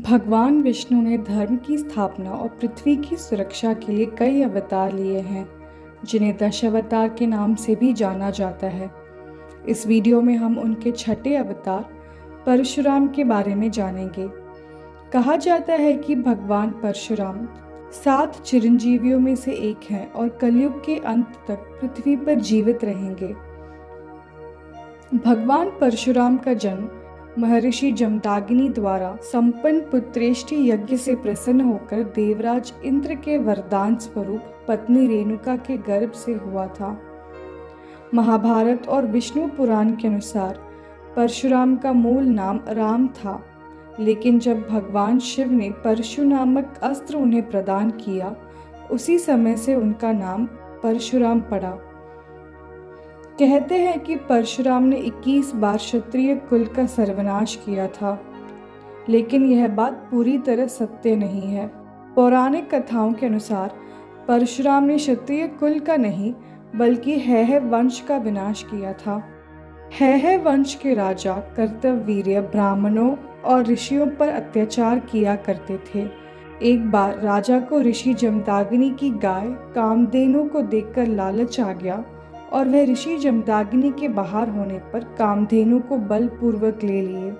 भगवान विष्णु ने धर्म की स्थापना और पृथ्वी की सुरक्षा के लिए कई अवतार लिए हैं, जिन्हें दशावतार के नाम से भी जाना जाता है। इस वीडियो में हम उनके छठे अवतार परशुराम के बारे में जानेंगे। कहा जाता है कि भगवान परशुराम 7 चिरंजीवियों में से एक हैं और कलयुग के अंत तक पृथ्वी पर जीवित रहेंगे। भगवान परशुराम का जन्म महर्षि जमदाग्नि द्वारा संपन्न पुत्रेष्टि यज्ञ से प्रसन्न होकर देवराज इंद्र के वरदान स्वरूप पत्नी रेणुका के गर्भ से हुआ था। महाभारत और विष्णु पुराण के अनुसार परशुराम का मूल नाम राम था, लेकिन जब भगवान शिव ने परशु नामक अस्त्र उन्हें प्रदान किया, उसी समय से उनका नाम परशुराम पड़ा। कहते हैं कि परशुराम ने 21 बार क्षत्रिय कुल का सर्वनाश किया था, लेकिन यह बात पूरी तरह सत्य नहीं है। पौराणिक कथाओं के अनुसार परशुराम ने क्षत्रिय कुल का नहीं बल्कि हैह वंश का विनाश किया था। हैह वंश के राजा कर्तवीर्य ब्राह्मणों और ऋषियों पर अत्याचार किया करते थे। एक बार राजा को ऋषि जमदाग्नि की गाय कामधेनु को देखकर लालच आ गया और वह ऋषि जमदाग्नि के बाहर होने पर कामधेनु को बलपूर्वक ले लिए।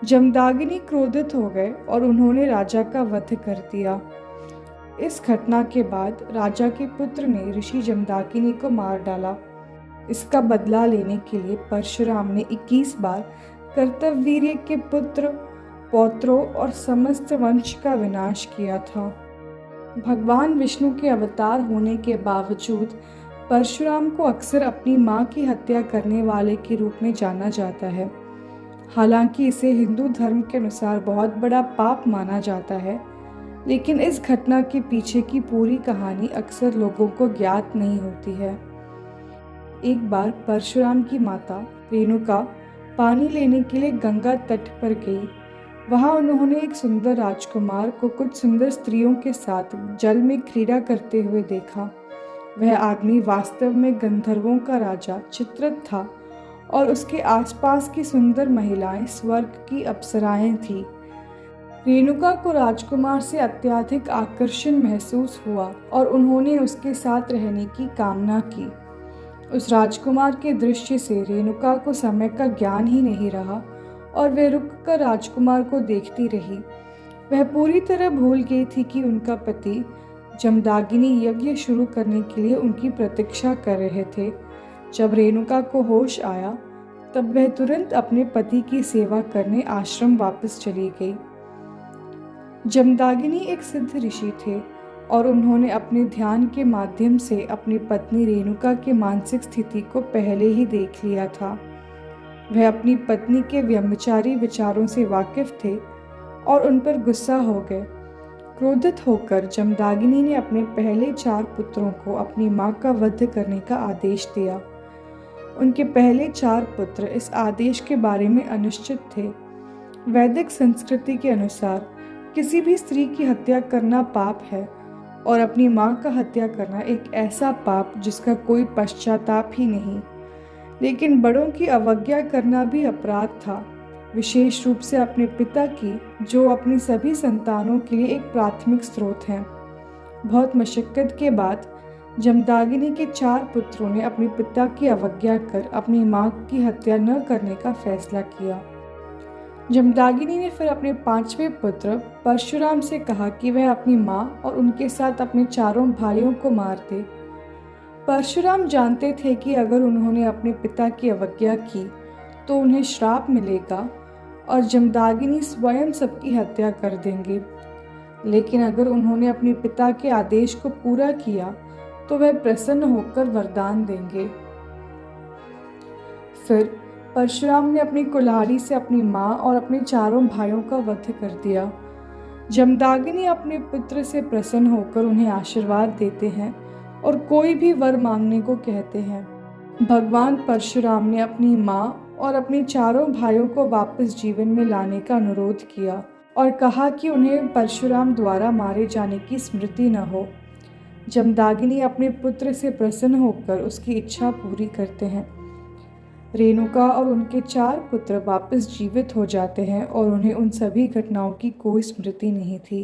जमदाग्नि क्रोधित हो गए और उन्होंने राजा का वध कर दिया। इस घटना के बाद राजा के पुत्र ने ऋषि जमदाग्नि को मार डाला। इसका बदला लेने के लिए परशुराम ने 21 बार कर्तवीर्य के पुत्र पौत्रों और समस्त वंश का विनाश किया था। भगवान विष्णु के अवतार होने के बावजूद परशुराम को अक्सर अपनी मां की हत्या करने वाले के रूप में जाना जाता है। हालांकि इसे हिंदू धर्म के अनुसार बहुत बड़ा पाप माना जाता है, लेकिन इस घटना के पीछे की पूरी कहानी अक्सर लोगों को ज्ञात नहीं होती है। एक बार परशुराम की माता रेणुका पानी लेने के लिए गंगा तट पर गई। वहां उन्होंने एक सुंदर राजकुमार को कुछ सुंदर स्त्रियों के साथ जल में क्रीड़ा करते हुए देखा। वह आदमी वास्तव में गंधर्वों का राजा चित्ररथ था और उसके आसपास की सुंदर महिलाएं स्वर्ग की अप्सराएं थीं। रेणुका को राजकुमार से अत्यधिक आकर्षण महसूस हुआ और उन्होंने उसके साथ रहने की कामना की। उस राजकुमार के दृश्य से रेणुका को समय का ज्ञान ही नहीं रहा और वह रुककर राजकुमार को देखती रही। वह पूरी तरह भूल गई थी कि उनका पति जमदाग्नि यज्ञ शुरू करने के लिए उनकी प्रतीक्षा कर रहे थे। जब रेणुका को होश आया, तब वह तुरंत अपने पति की सेवा करने आश्रम वापस चली गई। जमदाग्नि एक सिद्ध ऋषि थे और उन्होंने अपने ध्यान के माध्यम से अपनी पत्नी रेणुका के मानसिक स्थिति को पहले ही देख लिया था। वह अपनी पत्नी के व्यभिचारी विचारों से वाकिफ थे और उन पर गुस्सा हो गए। क्रोधित होकर जमदाग्नि ने अपने पहले 4 पुत्रों को अपनी मां का वध करने का आदेश दिया। उनके पहले 4 पुत्र इस आदेश के बारे में अनिश्चित थे। वैदिक संस्कृति के अनुसार किसी भी स्त्री की हत्या करना पाप है और अपनी मां का हत्या करना एक ऐसा पाप जिसका कोई पश्चाताप ही नहीं। लेकिन बड़ों की अवज्ञा करना भी अपराध था, विशेष रूप से अपने पिता की, जो अपनी सभी संतानों के लिए एक प्राथमिक स्रोत हैं। बहुत मशक्कत के बाद जमदाग्नि के 4 पुत्रों ने अपने पिता की अवज्ञा कर अपनी मां की हत्या न करने का फैसला किया। जमदाग्नि ने फिर अपने 5वें पुत्र परशुराम से कहा कि वह अपनी मां और उनके साथ अपने 4 भाइयों को मार दे। परशुराम जानते थे कि अगर उन्होंने अपने पिता की अवज्ञा की तो उन्हें श्राप मिलेगा और जमदाग्नि स्वयं सबकी हत्या कर देंगे, लेकिन अगर उन्होंने अपने पिता के आदेश को पूरा किया तो वह प्रसन्न होकर वरदान देंगे। फिर परशुराम ने अपनी कुल्हाड़ी से अपनी मां और अपने 4 भाइयों का वध कर दिया। जमदाग्नि अपने पुत्र से प्रसन्न होकर उन्हें आशीर्वाद देते हैं और कोई भी वर मांगने को कहते हैं। भगवान परशुराम ने अपनी मां और अपने 4 भाइयों को वापस जीवन में लाने का अनुरोध किया और कहा कि उन्हें परशुराम द्वारा मारे जाने की स्मृति न हो। जमदाग्नि अपने पुत्र से प्रसन्न होकर उसकी इच्छा पूरी करते हैं। रेणुका और उनके 4 पुत्र वापस जीवित हो जाते हैं और उन्हें उन सभी घटनाओं की कोई स्मृति नहीं थी।